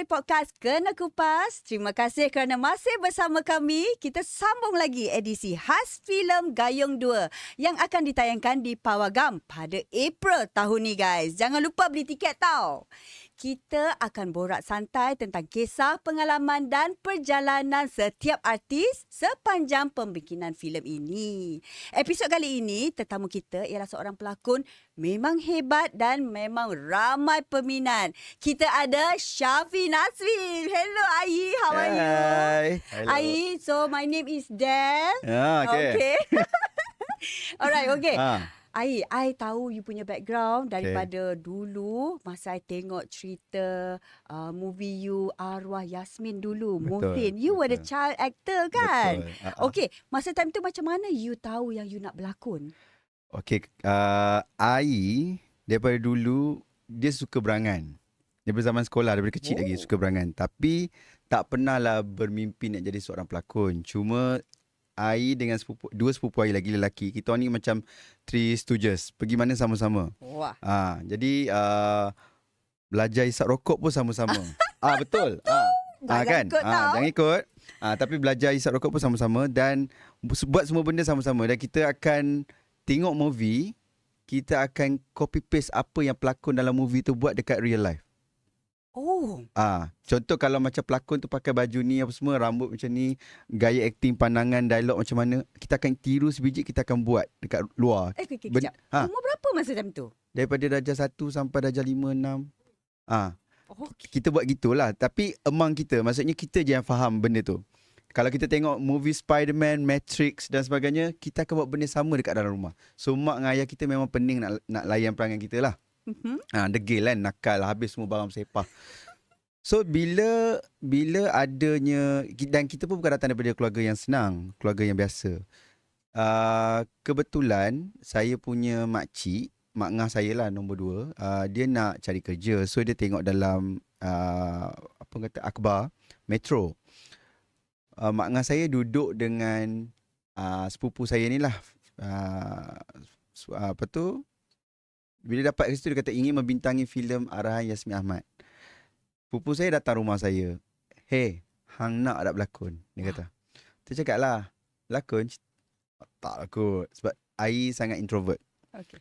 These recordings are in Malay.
dari podcast Kena Kupas. Terima kasih kerana masih bersama kami. Kita sambung lagi edisi khas filem Gayung 2 yang akan ditayangkan di Pawagam pada April tahun ni guys. Jangan lupa beli tiket tau. Kita akan borak santai tentang kisah, pengalaman dan perjalanan setiap artis sepanjang pembikinan filem ini. Episod kali ini, tetamu kita ialah seorang pelakon memang hebat dan memang ramai peminat. Kita ada Shafi Nasrin. Hello Ai, how are you? Hello. Ai, so my name is Del. Okay. Alright, okay. I tahu you punya background daripada Okay. dulu masa I tengok cerita movie you Arwah Yasmin dulu. Betul, Muhsin. You were the betul. child actor kan? Betul. Okay, masa time tu macam mana you tahu yang you nak berlakon? Okay. Ai daripada dulu dia suka berangan. Daripada zaman sekolah, daripada kecil lagi suka berangan. Tapi tak pernah lah bermimpi nak jadi seorang pelakon. Cuma Ai dengan dua sepupu Ai lagi lelaki. Kita ni macam Three Stooges. Pergi mana sama-sama. Wah. Jadi belajar isap rokok pun sama-sama. Betul. Jangan ikut tau. Jangan ikut. Tapi belajar isap rokok pun sama-sama dan buat semua benda sama-sama. Dan kita akan tengok movie, kita akan copy paste apa yang pelakon dalam movie tu buat dekat real life. Contoh kalau macam pelakon tu pakai baju ni apa semua, rambut macam ni, gaya akting, pandangan, dialog macam mana, kita akan tiru sebiji, kita akan buat dekat luar. Kejap. Umur berapa masa time tu? Daripada darjah 1 sampai darjah 5, 6. Okay. Kita buat gitulah. Tapi among kita, maksudnya kita je yang faham benda tu. Kalau kita tengok movie Spider-Man, Matrix dan sebagainya, kita akan buat benda sama dekat dalam rumah. So mak dengan ayah kita memang pening nak layan perangai kita lah. Degil kan, nakal, habis semua barang sepah. So bila adanya, dan kita pun bukan datang daripada keluarga yang senang, keluarga yang biasa. Kebetulan saya punya makcik, mak ngah saya lah nombor 2, dia nak cari kerja. So dia tengok dalam akhbar Metro. Mak ngah saya duduk dengan sepupu saya ni lah. Bila dapat kat situ, dia kata ingin membintangi filem arahan Yasmin Ahmad. Pupu saya datang rumah saya. Hey, hang nak tak berlakon? Dia kata. Saya cakap lah, berlakon? Tak kot. Sebab Ai sangat introvert. Okay.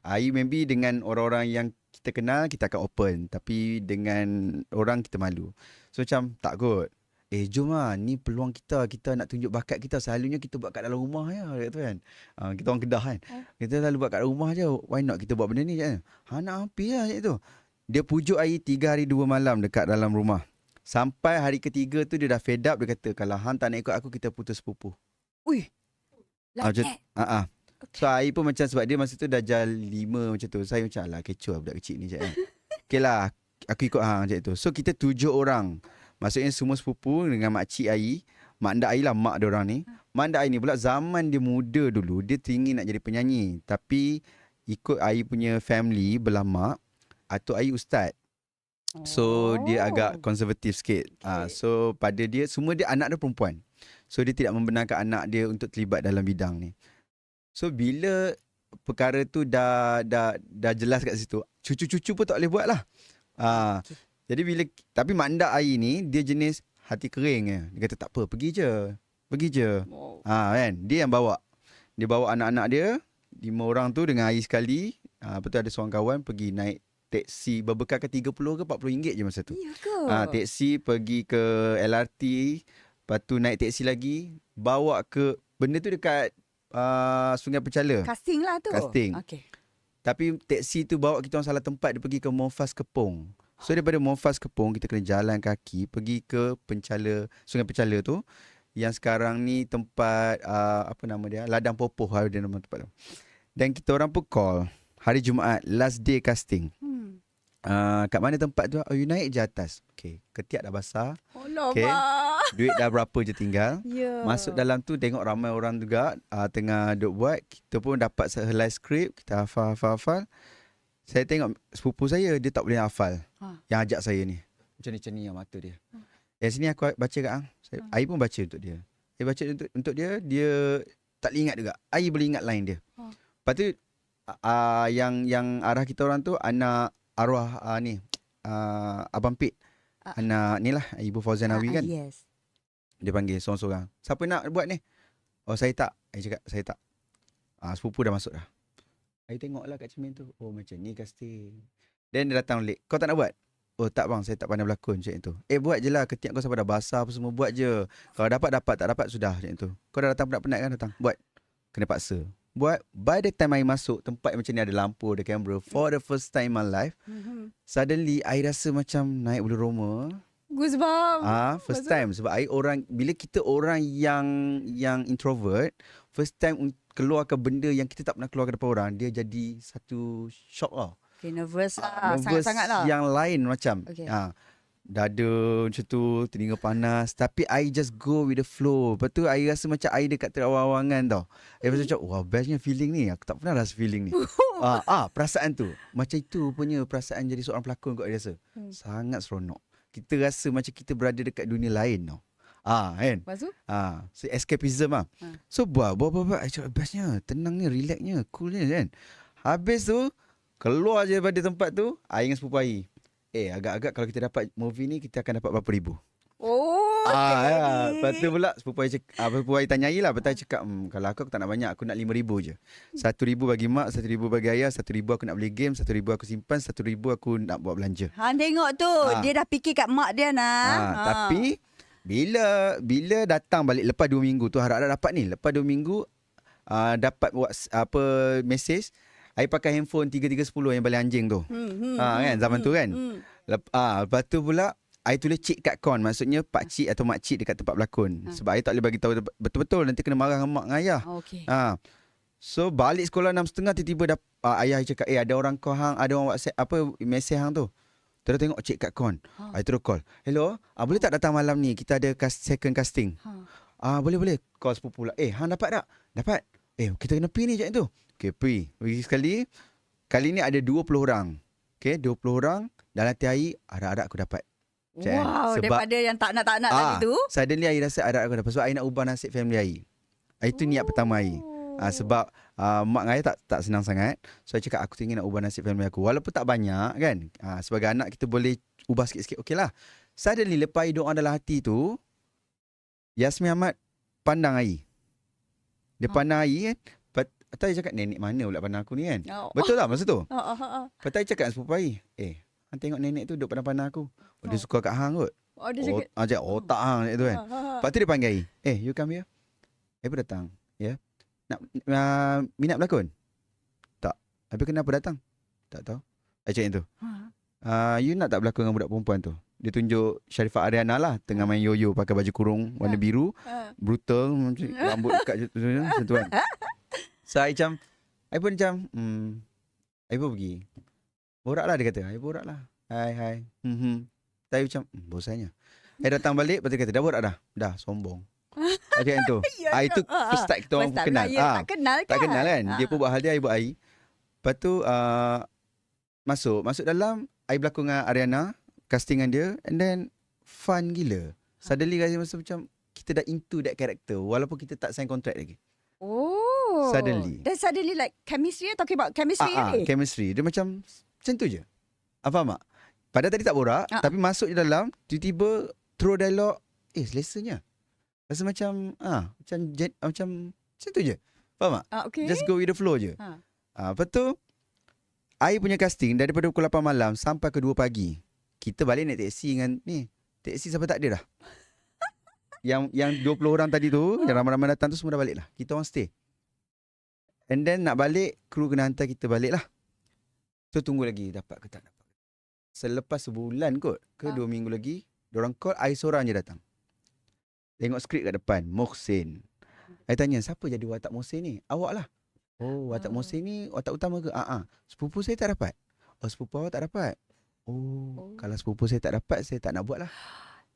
Ai maybe dengan orang-orang yang kita kenal, kita akan open. Tapi dengan orang, kita malu. So macam, tak kot. Jom lah, ni peluang kita. Kita nak tunjuk bakat kita. Selalunya kita buat kat dalam rumah je. Kata kan. Kita orang Kedah kan. Kita selalu buat kat rumah je. Why not kita buat benda ni je. Nak hampir lah macam tu. Dia pujuk Ai 3 hari 2 malam dekat dalam rumah. Sampai hari ketiga tu dia dah fed up. Dia kata, kalau hang tak nak ikut aku, kita putus sepupu. Ui. Okay. So Ai pun macam, sebab dia masa tu darjah 5 macam tu. Saya macam, alah kecoh budak kecil ni. Okay lah, aku ikut hang macam tu. So kita 7 orang. Maksudnya semua sepupu dengan makcik Ai. Mak ndak Ai lah, mak dia orang ni. Mak ndak Ai ni pula zaman dia muda dulu, dia teringin nak jadi penyanyi. Tapi ikut Ai punya family belah mak, atuk Ai ustaz. So dia agak konservatif sikit. So pada dia, semua dia anak dia perempuan. So dia tidak membenarkan anak dia untuk terlibat dalam bidang ni. So bila perkara tu dah jelas kat situ, cucu-cucu pun tak boleh buat lah. Jadi tapi mak ndak Ai ni, dia jenis hati kering je. Dia kata tak apa, pergi je. Kan, dia yang bawa. Dia bawa anak-anak dia, 5 orang tu dengan Ai sekali. Lepas tu ada seorang kawan pergi naik teksi berbekalkan 30 ke 40 ringgit je masa tu. Ya ke? Teksi pergi ke LRT, lepas tu naik teksi lagi, bawa ke, benda tu dekat Sungai Penchala. Casting lah tu. Casting. Okay. Tapi teksi tu bawa kita orang salah tempat, dia pergi ke Monfas Kepong. So daripada Monfas Kepong, kita kena jalan kaki pergi ke Penchala, Sungai Penchala tu, yang sekarang ni tempat Ladang Popoh dia nama tempat tu. Dan kita orang pun call hari Jumaat, last day casting. Kat mana tempat tu? You naik je atas. Okay, ketiak dah basah. Okay, duit dah berapa je tinggal. Masuk dalam tu, tengok ramai orang juga tengah duk buat. Kita pun dapat sehelai skrip, kita hafal. Saya tengok sepupu saya, dia tak boleh hafal. Yang ajak saya ni, macam ni mata dia. Sini aku baca kat hang. Ai pun baca untuk dia. Saya baca untuk dia, dia tak boleh ingat juga. Ai boleh ingat line dia. Lepas tu yang arah kita orang tu anak arwah Abang Pit. anak ni lah, Ibu Fauzan Awi kan. Yes. Dia panggil seorang-seorang. Siapa nak buat ni? Oh, saya tak. Saya cakap, saya tak. Sepupu dah masuk dah. Saya tengoklah kat cermin tu. Oh, macam ni casting. Then dia datang balik. Kau tak nak buat? Oh, tak bang. Saya tak pandai berlakon macam itu. Buat je lah. Ketiak kau sampai dah basah apa semua. Buat je. Kalau dapat. Tak dapat, sudah macam itu. Kau dah datang penat-penat kan datang. Buat. Kena paksa. Buat. By the time I masuk, tempat macam ni ada lampu, ada kamera. For the first time in my life, suddenly, I rasa macam naik bulu roma. Goosebumps. First time. Sebab I orang, bila kita orang yang introvert, first time keluarkan benda yang kita tak pernah keluarkan depan orang, dia jadi satu shock lah. Okay, nervous lah. Nervous Sangat-sangat lah. yang lain macam. Okay. Dada macam tu, telinga panas. Tapi I just go with the flow. Lepas tu I rasa macam I dekat terawang-awangan tau. Lepas tu macam, wah bestnya feeling ni. Aku tak pernah rasa feeling ni. Perasaan tu. Macam itu punya perasaan jadi seorang pelakon kot I rasa. Sangat seronok. Kita rasa macam kita berada dekat dunia lain tau. Kan? Lepas tu? So escapism lah. So buat. I cakap bestnya, tenangnya, relaxnya, coolnya kan. Habis tu, keluar je pada tempat tu, I dengan sepupu I. Agak-agak kalau kita dapat movie ni, kita akan dapat berapa ribu. Lepas tu pula sepupu I tanya I lah. Lepas tu I cakap, kalau aku tak nak banyak, aku nak 5,000 je. 1,000 bagi mak, 1,000 bagi ayah, 1,000 aku nak beli game, 1,000 aku simpan, 1,000 aku nak buat belanja. Tengok tu, dia dah fikir kat mak dia Tapi bila datang balik lepas 2 minggu tu, harap-harap dapat ni. Lepas 2 minggu dapat message. I pakai handphone 3310 yang paling anjing tu. Kan zaman tu kan. Lepas tu pula I tulis cik kat kon, maksudnya pak cik atau mak cik dekat tempat berlakon. Sebab I tak boleh bagi tahu betul-betul, nanti kena marah dengan mak dengan ayah. So balik sekolah 6.30 tiba-tiba ayah cakap, ada orang call hang, ada orang WhatsApp mesej hang tu. Terus tengok cik kat kon. I terus call. Hello, boleh tak datang malam ni? Kita ada second casting. Boleh. Call sepupu pula. Hang dapat tak? Dapat. Kita kena pergi ni je tu. Okay, pergi sekali. Kali ni ada 20 orang. Okay, 20 orang. Dalam hati harap-harap aku dapat. Wow, sebab daripada yang tak nak tadi tu. Suddenly I rasa harap aku dapat. Sebab I nak ubah nasib family I. Itu niat pertama I. Sebab mak dengan ayah tak senang sangat. So I cakap aku ingin nak ubah nasib family aku. Walaupun tak banyak kan. Sebagai anak kita boleh ubah sikit-sikit. Okey lah. Suddenly lepas I doa dalam hati tu, Yasmin Ahmad pandang I. Dia pandang I kan. Lepas I cakap, nenek mana pula pandang aku ni kan. Betul tak masa tu? Lepas I cakap dengan sepupu I, hang tengok nenek tu duduk pandang aku. Dia suka kat hang kot. Dia cakap otak hang tu kan. Lepas tu dia panggil I, you come here. Apa datang? Ya. Nak minat berlakon? Tak. Habis kenapa datang? Tak tahu. I cakap tu. You nak tak berlakon dengan budak perempuan tu? Dia tunjuk Sharifah Ariana lah, tengah main yoyo pakai baju kurung warna biru, brutal, rambut dekat macam tu kan. So I pun macam I pun pergi. Borak lah dia kata. I borak lah. Hai. Tapi macam bosannya. I datang balik, lepas tu kata dah borak dah. Dah sombong. Macam tu. Itu first start kita orang kenal. Tak kenal kan. Dia pun buat hal dia, I buat I. Lepas tu masuk dalam, I berlakon dengan Ariana, castingan dia, and then fun gila. Suddenly rasa macam kita dah into that character walaupun kita tak sign contract lagi. Suddenly. Then suddenly like chemistry, talking about chemistry ni. Chemistry. Dia macam tu je. Faham tak? Padahal tadi tak borak, tapi masuk je dalam, tiba-tiba throw dialog, selesanya. Rasa macam macam tu je. Faham tak? Okay. Just go with the flow je. Lepas tu I punya casting daripada pukul 8 malam sampai ke 2 pagi. Kita balik naik teksi dengan ni. Teksi sampai tak ada dah. Yang 20 orang tadi tu, yang ramai-ramai datang tu semua dah balik lah. Kita orang stay. And then nak balik, kru kena hantar kita balik lah. So tunggu lagi dapat ke tak dapat. Selepas sebulan kot ke 2 minggu lagi, diorang call, I seorang je datang. Tengok skrip kat depan, Mohsin. I tanya, siapa jadi watak Mohsin ni? Awak lah. Oh, watak Mohsin ni watak utama ke? Sepupu saya tak dapat. Oh, sepupu awak tak dapat. Oh, kalau sepupu saya tak dapat, saya tak nak buat lah.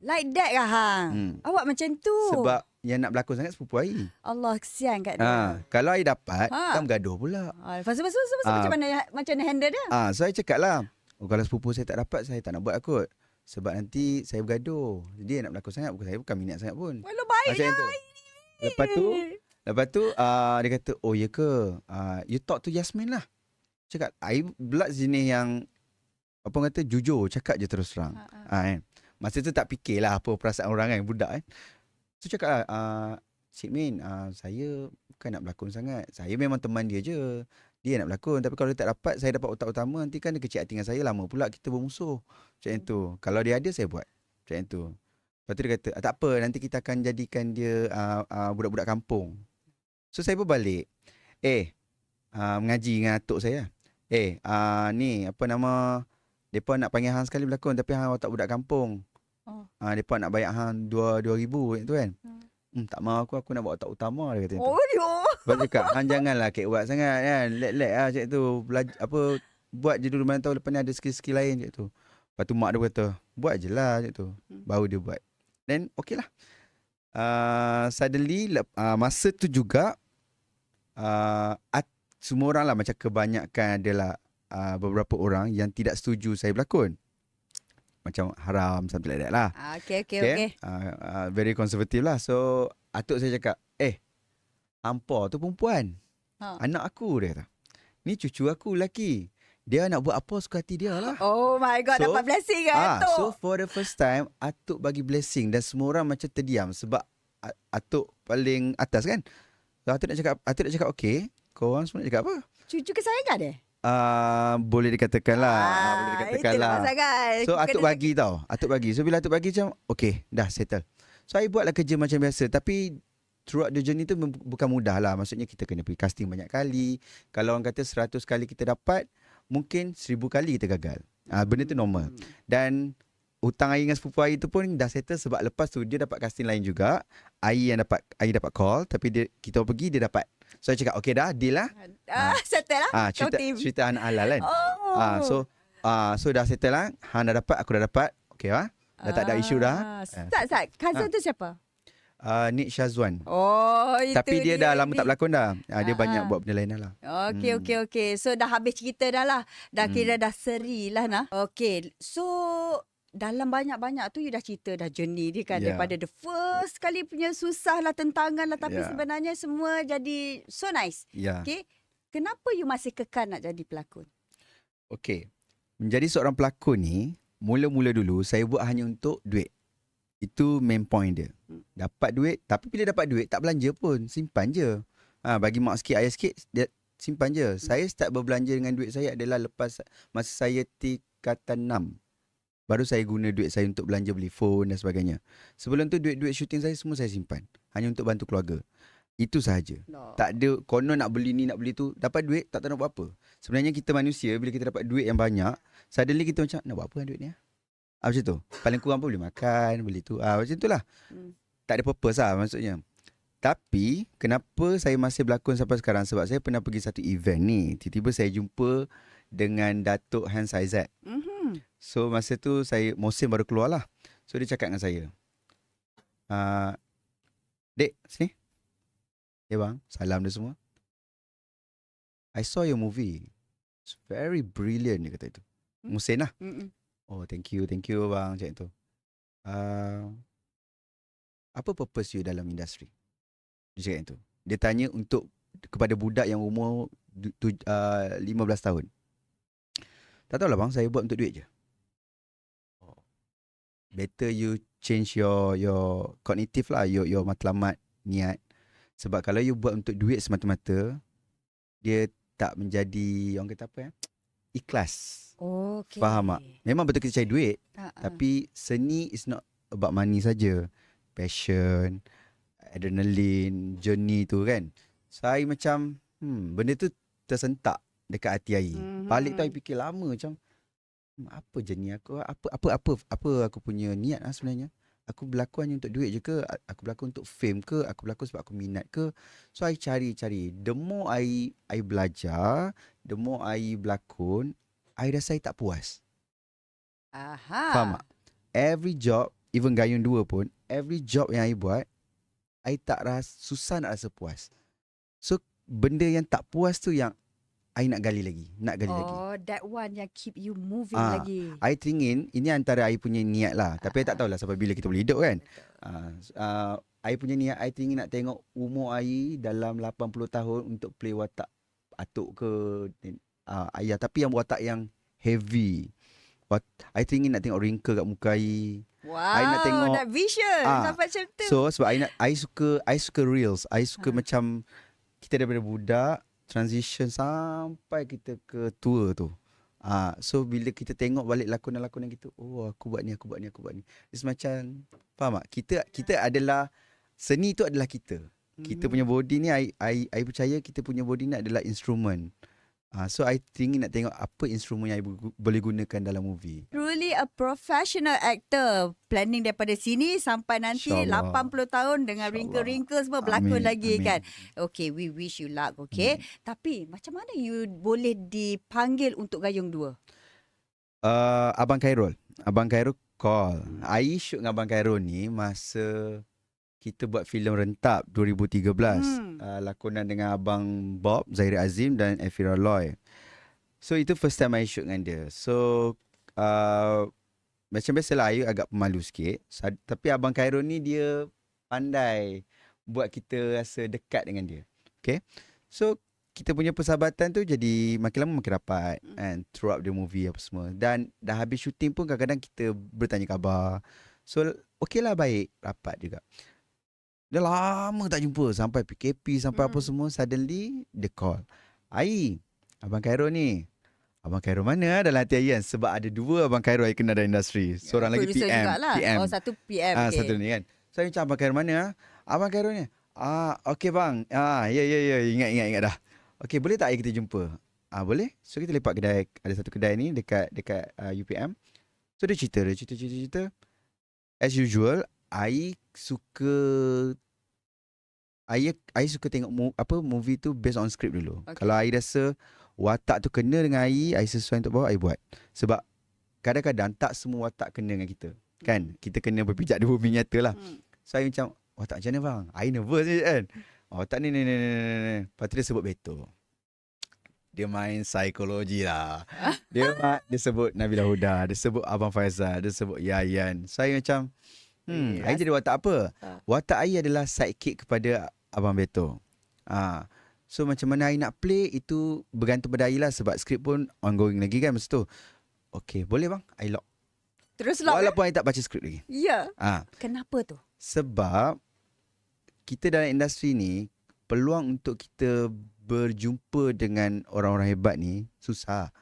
Like that lah hang. Awak macam tu. Sebab yang nak berlakon sangat sepupu I. Allah, kesian kat dia. Kalau I dapat, kan bergaduh pula. Lepas tu macam mana handle dia? So I cakap lah, kalau sepupu saya tak dapat, saya tak nak buat kot. Sebab nanti saya bergaduh. Dia nak berlakon sangat, saya bukan minat sangat pun. Walau baiknya. Lepas tu dia kata, oh ya ke? You talk to Yasmin lah. Cakap, I blood jenis yang apa kata jujur, cakap je terus terang. Kan? Masa tu tak fikirlah apa perasaan orang kan, budak kan. So cakap lah, Cik Min, saya bukan nak berlakon sangat. Saya memang teman dia je. Dia nak berlakon. Tapi kalau dia tak dapat, saya dapat otak utama. Nanti kan dia kecil hati dengan saya. Lama pula kita bermusuh. Macam tu. Kalau dia ada, saya buat. Macam tu. Lepas tu dia kata, tak apa. Nanti kita akan jadikan dia budak-budak kampung. So saya pun balik. Mengaji dengan atuk saya. Ni apa nama, mereka nak panggil hang sekali berlakon. Tapi hang otak budak kampung. Mereka nak bayar hang 2,000 tu kan. Tak mahu aku nak buat otak utama, dia kata tu. Oh, Lepas tu cakap, hang janganlah kek buat sangat kan. Let lah macam tu. Buat je dulu, mana tahu lepas ni ada skill-skill lain macam tu. Lepas tu mak dia kata, buat je lah macam tu. Baru dia buat. Then okey lah. Suddenly masa tu juga semua orang lah, macam kebanyakan adalah beberapa orang yang tidak setuju saya berlakon. Macam haram, something like that lah. Okay. Very conservative lah. So atuk saya cakap, hampa tu perempuan. Anak aku, dia kata. Ni cucu aku lelaki. Dia nak buat apa suka hati dia lah. Oh my God, dapat blessing kan Atuk. So for the first time, atuk bagi blessing. Dan semua orang macam terdiam. Sebab atuk paling atas kan. So atuk nak cakap okay. Korang semua nak cakap apa? Cucu kesayangan dia? Boleh dikatakan lah. Boleh dikatakan lah. So atuk bagi tau. Atuk bagi. So bila atuk bagi macam, okay, dah settle. So I buatlah kerja macam biasa. Tapi throughout the journey tu bukan mudah lah. Maksudnya kita kena pergi casting banyak kali. Kalau orang kata 100 kali kita dapat, mungkin 1,000 kali kita gagal. Benda tu normal. Dan hutang air dengan sepupu air tu pun dah settle sebab lepas tu dia dapat casting lain juga. Air dapat call, tapi kita pergi dia dapat. So I cakap okay dah, deal lah. Settle lah. Cerita anak halal kan. So dah settle lah. Han dah dapat, aku dah dapat. Okay lah. Dah tak ada isu dah. Sat, cousin tu siapa? Nik Syazwan. Oh, itu tapi dia dah lama ni. tak berlakon dah. Dia banyak buat benda lain dah lah. Okay. So dah habis cerita dah lah. Dah kira dah seri lah nah. Okay. So dalam banyak-banyak tu you dah cerita dah journey dia kan. Daripada the first kali punya susah lah, tentangan lah. Tapi sebenarnya semua jadi so nice. Okay. Kenapa you masih kekal nak jadi pelakon? Okay. Menjadi seorang pelakon ni, mula-mula dulu saya buat hanya untuk duit. Itu main point dia. Dapat duit, tapi bila dapat duit tak belanja pun, simpan je. Bagi mak sikit, ayah sikit, dia simpan je. Saya start berbelanja dengan duit saya adalah lepas masa saya tingkatan 6. Baru saya guna duit saya untuk belanja beli phone dan sebagainya. Sebelum tu duit-duit syuting saya semua saya simpan. Hanya untuk bantu keluarga. Itu sahaja. Tak ada konon nak beli ni, nak beli tu. Dapat duit, tak tahu nak buat apa. Sebenarnya kita manusia, bila kita dapat duit yang banyak, suddenly kita macam, nak buat apa dengan duit ni? Macam tu. Paling kurang pun boleh makan, beli tu. Macam tu lah. Tak ada purpose lah maksudnya. Tapi, kenapa saya masih berlakon sampai sekarang? Sebab saya pernah pergi satu event ni. Tiba-tiba saya jumpa dengan Datuk Hans Aizat. So, masa tu Mohsin baru keluar lah. So, dia cakap dengan saya. Dek, sini. Bang, salam dia semua. I saw your movie. It's very brilliant, dia kata itu. Mohsin lah. Oh, thank you bang, macam tu. Apa purpose you dalam industri? Dia cakap itu. Dia tanya kepada budak yang umur 15 tahun. Tak tahulah bang, saya buat untuk duit je. Better you change your cognitive lah, your matlamat, niat. Sebab kalau you buat untuk duit semata-mata, dia tak menjadi, orang kata apa ya? Ikhlas. Okay. Faham tak? Memang betul kita cari duit. Tapi seni is not about money saja. Passion, adrenaline, journey tu kan. Saya macam, benda tu tersentak dekat hati saya. Balik tu saya fikir lama macam, apa journey aku? Apa aku punya niat sebenarnya? Aku berlakon hanya untuk duit je ke? Aku berlakon untuk fame ke? Aku berlakon sebab aku minat ke? So, I cari. The more I belajar, the more I berlakon, I rasa I tak puas. Faham tak? Every job, even Gayung 2 pun, every job yang I buat, I tak rasa, susah nak rasa puas. So, benda yang tak puas tu yang I nak gali lagi. Oh, that one yang keep you moving lagi. I teringin, ini antara I punya niat lah. Tapi I tak tahulah sampai bila kita boleh hidup kan. I punya niat, I teringin nak tengok umur I dalam 80 tahun untuk play watak atuk ke ayah. Tapi yang watak yang heavy. I teringin nak tengok wrinkle kat muka I. Wow, nak tengok nak visual sampai macam tu. So sebab I suka reels. I suka macam kita daripada budak transition sampai kita ke tua tu. So bila kita tengok balik lakonan-lakonan gitu, oh aku buat ni. It's macam faham tak? Kita adalah seni tu adalah kita. Kita punya body ni I percaya kita punya body ni adalah instrumen. So I nak tengok apa instrumen yang I boleh gunakan dalam movie. Truly a professional actor. Planning daripada sini sampai nanti InsyaAllah. 80 tahun dengan wrinkle-wrinkle semua berlakon lagi kan. Okay, we wish you luck, okay? Tapi macam mana you boleh dipanggil untuk Gayung 2? Abang Khairul call. I shoot dengan Abang Khairul ni masa kita buat filem Rentap 2013. Lakonan dengan Abang Bob, Zahiri Azim dan Efira Loy. So itu first time I shoot dengan dia. So macam biasalah I agak pemalu sikit. Tapi Abang Khairul ni dia pandai buat kita rasa dekat dengan dia. Okay. So kita punya persahabatan tu jadi makin lama makin rapat and throughout the movie apa semua. Dan dah habis syuting pun kadang-kadang kita bertanya khabar. So okay lah, baik, rapat juga. Dah lama tak jumpa sampai PKP sampai apa semua. Suddenly the call, Abang Khairul ni. Abang Khairul mana dalam hati Ayan? Sebab ada dua Abang Khairul yang kenal dalam industri. Seorang lagi PM. PM. Oh, satu PM. Okay. Satu ni kan. So macam Abang Khairul mana? Abang Khairul ni. Okay bang. Ya. Ingat dah. Okay, boleh tak kita jumpa? Boleh. So kita lepak kedai. Ada satu kedai ni dekat UPM. So dia cerita. As usual, I suka tengok movie tu based on script dulu. Okay. Kalau I rasa watak tu kena dengan I sesuai untuk bawa, I buat. Sebab kadang-kadang tak semua watak kena dengan kita. Kan? Kita kena berpijak di bumi nyata lah. So I macam, watak macam mana bang? I nervous je kan? Watak ni. Lepas tu dia sebut Beto. Dia main psikologi lah. Dia sebut Nabila Huda. Dia sebut Abang Faizal. Dia sebut Yayan. So I macam, I jadi watak apa? Watak I adalah sidekick kepada Abang Beto. So macam mana I nak play itu bergantung pada I lah. Sebab skrip pun ongoing lagi kan masa tu. Okay, boleh bang, I lock. Terus lock. Walaupun I tak baca skrip lagi. Ya. Kenapa tu? Sebab kita dalam industri ni, peluang untuk kita berjumpa dengan orang-orang hebat ni susah.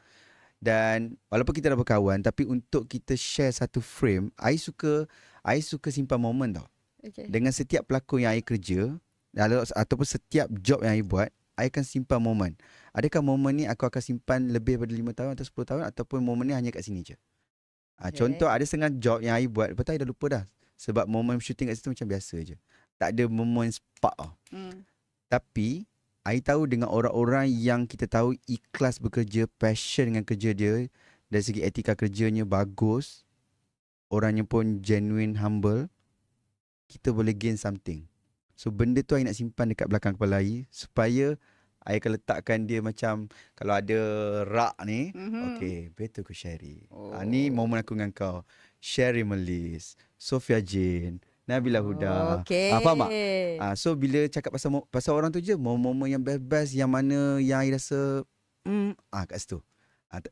Dan walaupun kita dah berkawan, tapi untuk kita share satu frame, I suka simpan momen tau. Okay. Dengan setiap pelakon yang I kerja ataupun setiap job yang I buat, I akan simpan momen. Adakah momen ni aku akan simpan lebih daripada 5 tahun atau 10 tahun, ataupun momen ni hanya kat sini je. Contoh, ada setengah job yang I buat, lepas tu I dah lupa dah. Sebab momen shooting kat situ macam biasa je. Tak ada momen spark tau. Tapi I tahu dengan orang-orang yang kita tahu ikhlas bekerja, passion dengan kerja dia, dari segi etika kerjanya bagus, orangnya pun genuine, humble, kita boleh gain something. So benda tu I nak simpan dekat belakang kepala I, supaya I akan letakkan dia macam, kalau ada rak ni, okay, better aku Sherry. Ni momen aku dengan kau. Sherry Melis, Sofia Jane, Nabila Huda. Okay. Faham tak? So bila cakap pasal orang tu je, momen-momen yang best-best, yang mana yang I rasa kat situ.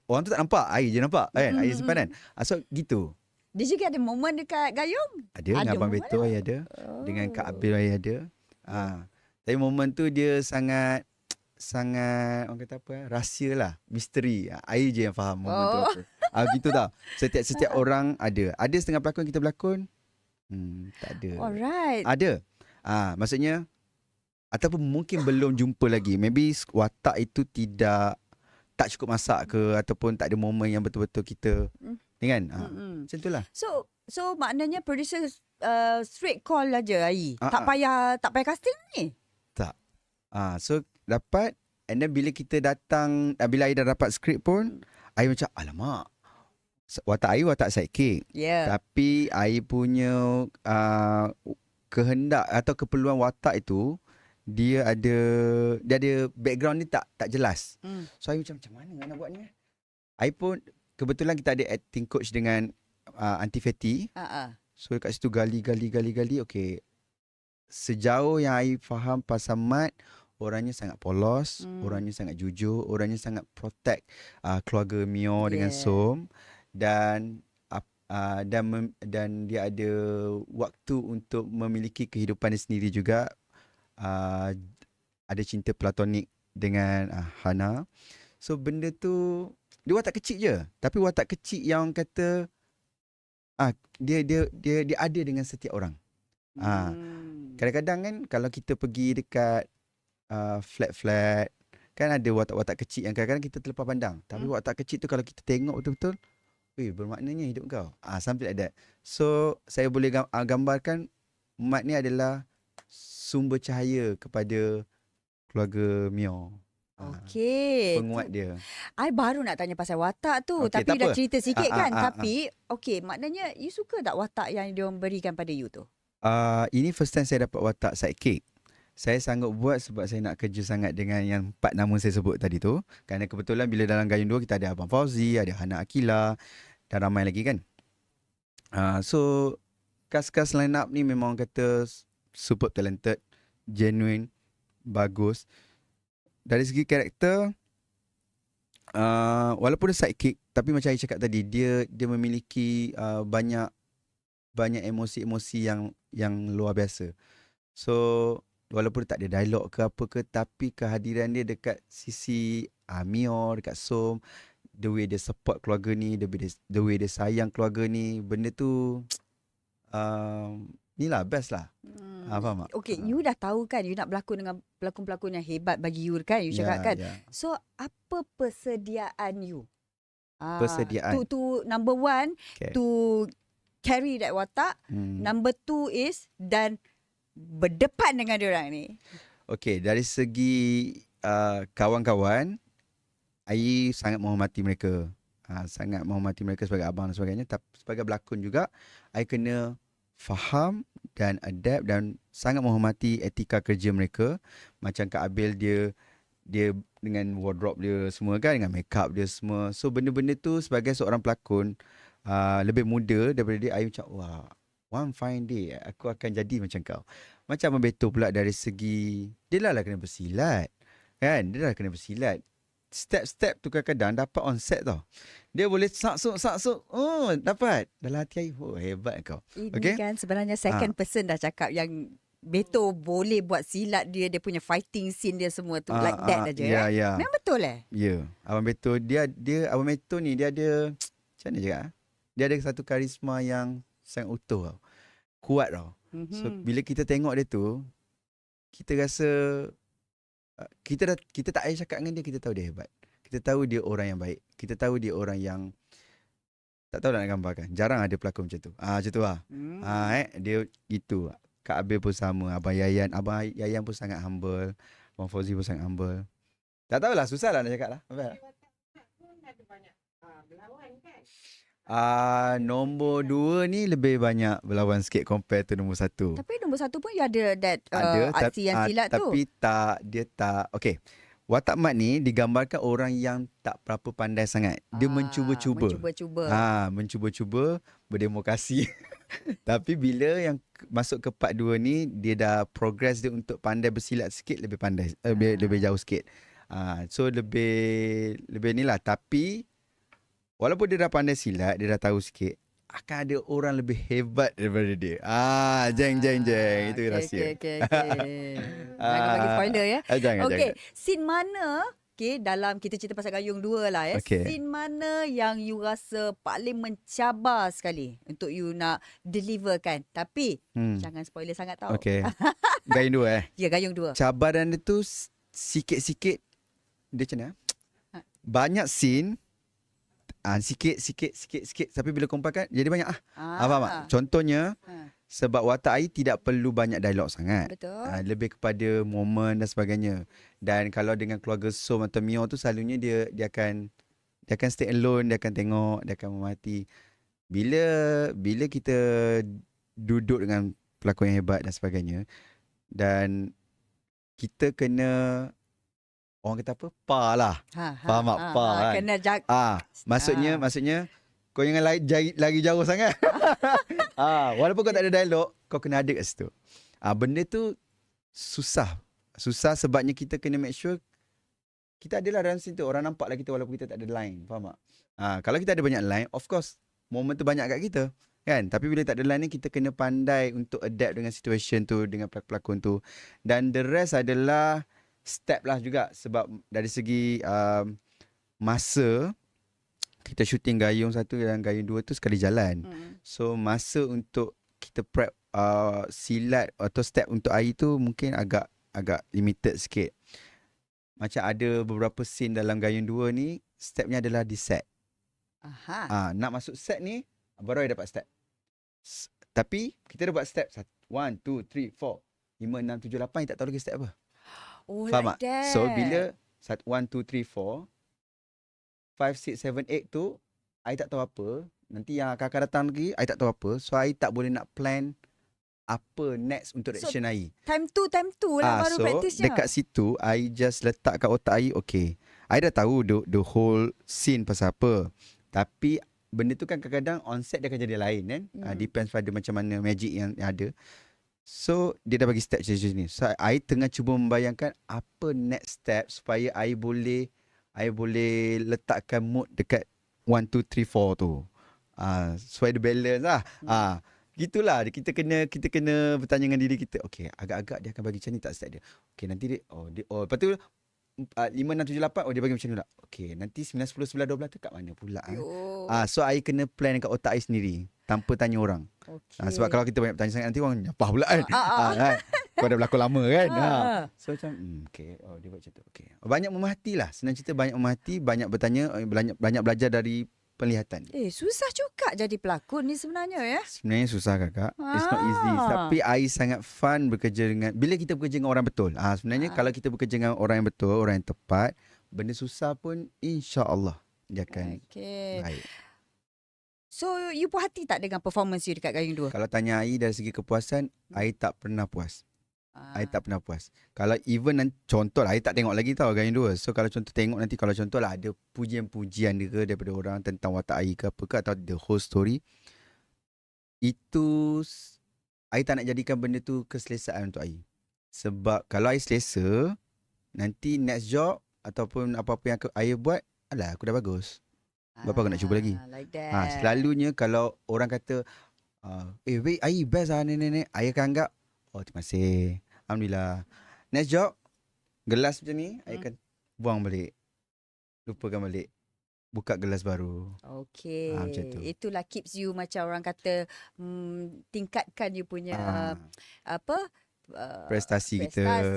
Orang tu tak nampak, I je nampak kan. I simpan kan. So gitu. Dia juga ada momen dekat Gayung? Ada dengan Abang Beto I ada. Dengan Kak Abil I ada. Tapi momen tu dia sangat orang kata apa, rahsia lah, misteri. I je yang faham momen tu apa. Gitu tau. Setiap orang ada. Ada setengah pelakon kita berlakon, tak ada. Alright. Ada. Maksudnya ataupun mungkin belum jumpa lagi. Maybe watak itu tak cukup masak ke, ataupun tak ada momen yang betul-betul kita kan. Macam itulah. So maknanya producer straight call aja Ai. Tak payah casting ni. Tak. So dapat, and then bila kita datang, bila I dah dapat skrip pun, I macam alamak. Watak I watak sidekick. Tapi I punya kehendak atau keperluan watak itu, dia ada background ni tak jelas. So I macam mana nak buat ni? I pun kebetulan kita ada acting coach dengan Aunty Fatty. So kat situ gali. Okay, sejauh yang I faham pasal Mat, orangnya sangat polos, orangnya sangat jujur, orangnya sangat protect keluarga Mio dengan Som. Dan dan dia ada waktu untuk memiliki kehidupan dia sendiri juga. Uh, ada cinta platonik dengan Hana. So benda tu dia watak kecil je, tapi watak kecil yang orang kata dia ada dengan setiap orang. Kadang-kadang kan kalau kita pergi dekat flat-flat kan ada watak-watak kecil yang kadang-kadang kita terlepas pandang. Tapi watak kecil tu kalau kita tengok betul-betul, bermaknanya hidup kau. Something like that. So saya boleh gambarkan Mat ni adalah sumber cahaya kepada keluarga Mio. Okey. Penguat dia. I baru nak tanya pasal watak tu. Okey, Tapi tak dah apa. cerita sikit kan. Tapi, okey, maknanya you suka tak watak yang dia berikan pada you tu? Ini first time saya dapat watak sidekick. Saya sanggup buat sebab saya nak kerja sangat dengan yang 4 nama saya sebut tadi tu. Kerana kebetulan bila dalam Gayung 2 kita ada Abang Fauzi, ada Hana Akila dan ramai lagi kan. So, cast line up ni memang kata super talented, genuine, bagus. Dari segi karakter, walaupun dia sidekick, tapi macam saya cakap tadi, dia memiliki banyak emosi-emosi yang luar biasa. So, walaupun dia tak ada dialog ke apa ke, tapi kehadiran dia dekat sisi Mio, dekat Som, the way dia support keluarga ni, the way dia sayang keluarga ni, benda tu ni lah best lah. Faham tak? Okay, you dah tahu kan you nak berlakon dengan pelakon-pelakon yang hebat bagi you kan, you cakap kan. So, apa persediaan you? Persediaan. To number one, to carry that watak. Number two is dan berdepan dengan diorang ni. Okay, dari segi kawan-kawan, I sangat menghormati mereka. Sangat menghormati mereka sebagai abang dan sebagainya. Tapi sebagai pelakon juga, I kena faham dan adapt dan sangat menghormati etika kerja mereka. Macam Kak Abil dia dengan wardrobe dia semua kan, dengan makeup dia semua. So benda-benda tu sebagai seorang pelakon lebih muda daripada dia, I macam wah, one fine day aku akan jadi macam kau. Macam Abang Beto pula dari segi dia lah kena bersilat. Kan? Dia dah kena bersilat. Step-step tu kadang-kadang dapat on set tau. Dia boleh saksuk. Oh, dapat. Dalam hati I, hebat kau. Ini kan sebenarnya second person dah cakap yang Beto boleh buat silat dia punya fighting scene dia semua tu like that aja. Ya. Memang betul Ya. Abang Beto Abang Beto ni dia ada macam mana cakap? Dia ada satu karisma yang sangat utuh tau. Kuat tau. So bila kita tengok dia tu, kita rasa kita tak payah cakap dengan dia, kita tahu dia hebat. Kita tahu dia orang yang baik. Kita tahu dia orang yang tak tahu nak gambarkan. Jarang ada pelakon macam tu. Macam tu lah. Dia gitu. Kak Abil pun sama. Abang Yayan pun sangat humble. Abang Fauzi pun sangat humble. Tak tahulah, susah lah nak cakap lah. Nombor 2 ni lebih banyak berlawan sikit compare to nombor 1. Tapi nombor 1 pun ada that aksi yang silat tu. Tapi dia tak. Okay. Watak Mat ni digambarkan orang yang tak berapa pandai sangat. Dia mencuba-cuba. Mencuba-cuba berdemokrasi. Tapi bila yang masuk ke part 2 ni, dia dah progress dia untuk pandai bersilat sikit, lebih pandai. Lebih jauh sikit. So lebih ni lah. Tapi walaupun dia dah pandai silat, dia dah tahu sikit, akan ada orang lebih hebat daripada dia. Jeng. Itu rahsia. Okay. Jangan bagi spoiler ya. Jangan. Scene mana, dalam kita cerita pasal Gayung 2 lah ya. Scene mana yang you rasa paling mencabar sekali untuk you nak deliver kan. Tapi, jangan spoiler sangat tau. Okay. Gayung 2 Ya, Gayung 2. Cabaran dia tu sikit-sikit, dia macam mana? Banyak scene, sikit. Tapi bila kompakan, jadi banyak. Faham tak? Contohnya, sebab watak I tidak perlu banyak dialog sangat. Betul. Lebih kepada momen dan sebagainya. Dan kalau dengan keluarga Som atau Mio tu, selalunya dia akan stay alone, dia akan tengok, dia akan memati. Bila kita duduk dengan pelakon yang hebat dan sebagainya, dan kita kena, orang kata apa? Lah. Faham tak? Kan? Kena Maksudnya kau jangan lagi jauh sangat. Walaupun kau tak ada dialog, kau kena ada kat situ. Benda tu susah sebabnya kita kena make sure kita adalah dalam situ. Orang nampak lah kita walaupun kita tak ada line. Faham tak? Kalau kita ada banyak line, of course momen tu banyak kat kita. Kan? Tapi bila tak ada line ni, kita kena pandai untuk adapt dengan situation tu, dengan pelakon tu. Dan the rest adalah step lah juga. Sebab dari segi masa, kita shooting Gayung 1 dan Gayung 2 tu sekali jalan. So masa untuk kita prep silat atau step untuk air tu mungkin agak limited sikit. Macam ada beberapa scene dalam Gayung 2 ni, stepnya adalah di set. Nak masuk set ni, baru I dapat step. Tapi kita dah buat step 1, 2, 3, 4, 5, 6, 7, 8, I tak tahu lagi step apa. Faham like tak? that. So bila 1, 2, 3, 4, 5, 6, 7, 8 tu I tak tahu apa. Nanti yang akan datang lagi I tak tahu apa. So I tak boleh nak plan apa next untuk reaction I. Time tu lah baru practice-nya. Dekat situ I just letak kat otak I, okay, I dah tahu the whole scene pasal apa. Tapi benda tu kan kadang-kadang on set dia akan jadi lain kan. Depends pada macam mana magic yang ada. So dia dah bagi step macam ni. So I tengah cuba membayangkan apa next step supaya I boleh letakkan mood dekat 1, 2, 3, 4 tu. Supaya dia balance lah. Gitulah, kita kena bertanya dengan diri kita. Okay, agak-agak dia akan bagi macam ni tak step dia. Okay, nanti dia lepas tu 5, 6, 7, 8 dia bagi macam ni lah. Okay, nanti 9, 10, 11, 12 tu kat mana pula? So I kena plan kat otak I sendiri tanpa tanya orang. Sebab kalau kita banyak bertanya sangat nanti orang nyapah pula kan. Kan? Kau dah berlakon lama kan. So macam okay, dia buat macam tu. Okay. Banyak memerhati lah. Senang cerita, banyak memerhati, banyak bertanya, banyak belajar dari penglihatan. Susah juga jadi pelakon ni sebenarnya ya. Sebenarnya susah kakak. It's not easy. Tapi I sangat fun bekerja dengan, bila kita bekerja dengan orang betul. Sebenarnya kalau kita bekerja dengan orang yang betul, orang yang tepat, benda susah pun insya-Allah dia akan baik. So you puas hati tak dengan performance you dekat Gayung 2? Kalau tanya I dari segi kepuasan, I tak pernah puas. I tak pernah puas. Kalau even contoh lah, I tak tengok lagi tau Gayung 2. So kalau contoh tengok nanti, kalau contoh lah ada pujian-pujian dia ke daripada orang tentang watak I ke apa ke, atau the whole story, itu I tak nak jadikan benda tu keselesaan untuk I. Sebab kalau I selesa, nanti next job ataupun apa-apa yang I buat, alah aku dah bagus. Berapa aku nak cuba lagi? Like that. Selalunya kalau orang kata wait, I best lah ni, I akan anggap, terima kasih, alhamdulillah. Next job, gelas macam ni, I akan buang balik, lupakan balik, buka gelas baru. Okay. Macam tu. Itulah keeps you, macam orang kata, tingkatkan you punya prestasi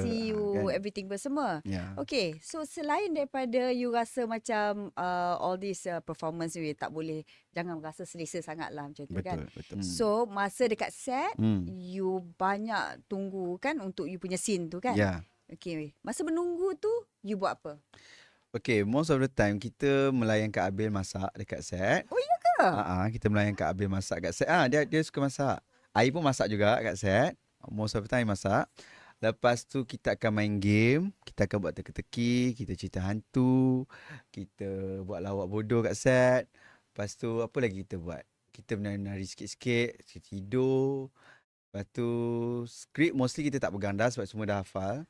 you, everything semua. Okay, so selain daripada you rasa macam all this performance you tak boleh, jangan rasa selesa sangat lah macam tu. Betul, kan. Betul. So masa dekat set, you banyak tunggu kan untuk you punya scene tu kan. Okay, masa menunggu tu you buat apa? Okay, most of the time kita melayan Kak Abil masak dekat set. Oh iya ke? Kita melayan Kak Abil masak kat set. Dia suka masak. I pun masak juga kat set. Most of the time masak. Lepas tu kita akan main game, kita akan buat teka-teki, kita cerita hantu, kita buat lawak bodoh kat set. Lepas tu apa lagi kita buat? Kita menari sikit-sikit, kita tidur. Lepas tu skrip mostly kita tak pegang dah sebab semua dah hafal.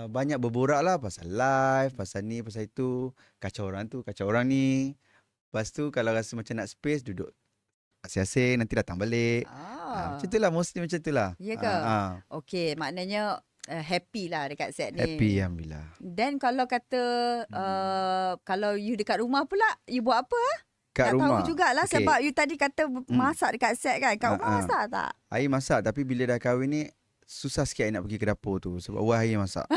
Banyak berborak lah pasal live, pasal ni, pasal itu. Kacau orang tu, kacau orang ni. Lepas tu kalau rasa macam nak space, duduk asing-asing, nanti datang balik. Macam tu lah, mostly macam tu lah. Ya ke? Okay, maknanya happy lah dekat set ni. Happy, alhamdulillah. Then kalau kata kalau you dekat rumah pula, you buat apa? Kat nak rumah. tahu jugalah sebab you tadi kata masak dekat set kan. Kat rumah masak tak? I masak, tapi bila dah kahwin ni susah sikit I nak pergi ke dapur tu sebab wife I masak.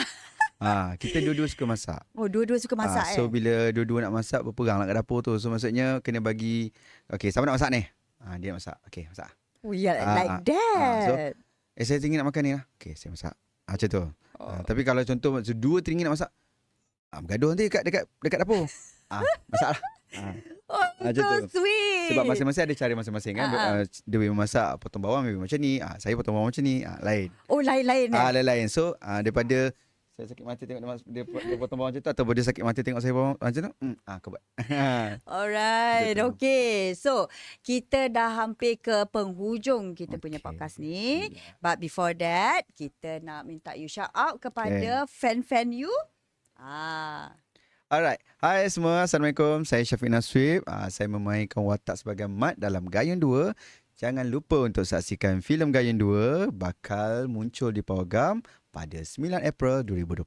Kita dua-dua suka masak. Oh, dua-dua suka masak So bila dua-dua nak masak, berperang lah kat dapur tu. So maksudnya kena bagi, okay, siapa nak masak ni? Dia nak masak. Okay, masak. Oh, yeah, like that. So, saya teringin nak makan ni lah. Okay, saya masak. Macam tu. Tapi kalau contoh dua teringin nak masak, bergaduh nanti dekat dapur. Masak lah. So sweet. Sebab masing-masing ada cara masing-masing kan. Dia memasak, potong bawang macam ni. Saya potong bawang macam ni. Lain. Oh, lain-lain. Lain-lain. So daripada saya sakit mata tengok dia potong bawang macam tu, atau dia sakit mata tengok saya bawang macam tu, kau buat. Alright, okay. So, kita dah hampir ke penghujung kita punya podcast ni. But before that, kita nak minta you shout out kepada fan-fan you. Alright. Hai semua. Assalamualaikum. Saya Syafiq Naswib. Saya memainkan watak sebagai Mat dalam Gayung 2. Jangan lupa untuk saksikan filem Gayung 2 bakal muncul di Pawagam pada 9 April 2026.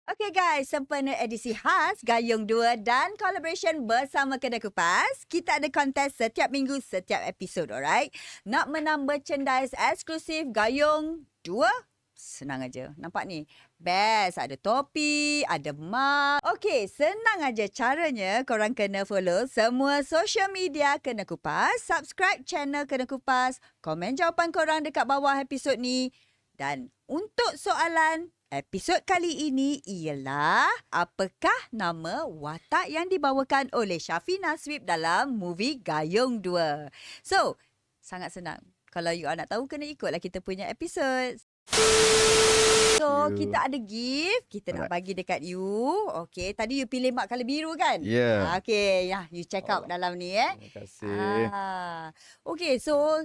Okay guys, sempena edisi khas Gayung 2 dan collaboration bersama Kedai Kupas, kita ada kontes setiap minggu, setiap episod, alright? Nak menang merchandise eksklusif Gayung 2? Senang aja. Nampak ni? Best. Ada topi, ada mug. Okey, senang aja caranya. Korang kena follow semua social media Kena Kupas, subscribe channel Kena Kupas, komen jawapan korang dekat bawah episod ni. Dan untuk soalan episod kali ini ialah, apakah nama watak yang dibawakan oleh Syafiq Naswib dalam movie Gayung 2? So, sangat senang. Kalau you nak tahu, kena ikutlah kita punya episod. So, kita ada gift. Kita nak bagi dekat you. Okay, tadi you pilih mat colour biru kan? Ya. Okay, ya, you check out dalam ni Terima kasih. Okay, so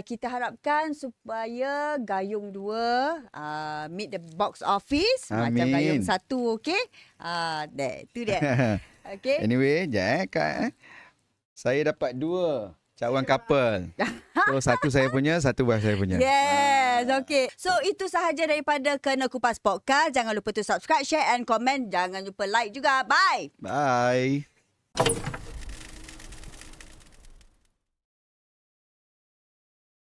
kita harapkan supaya Gayung 2 meet the box office. Macam Amin. Gayung 1, okay? Tu dia. Okay. Anyway, sekejap Kak. Saya dapat 2 cawan couple. So, satu saya punya, satu wife saya punya. Yes, okay. So, itu sahaja daripada Kena Kupas Podcast. Jangan lupa to subscribe, share and comment. Jangan lupa like juga. Bye! Bye.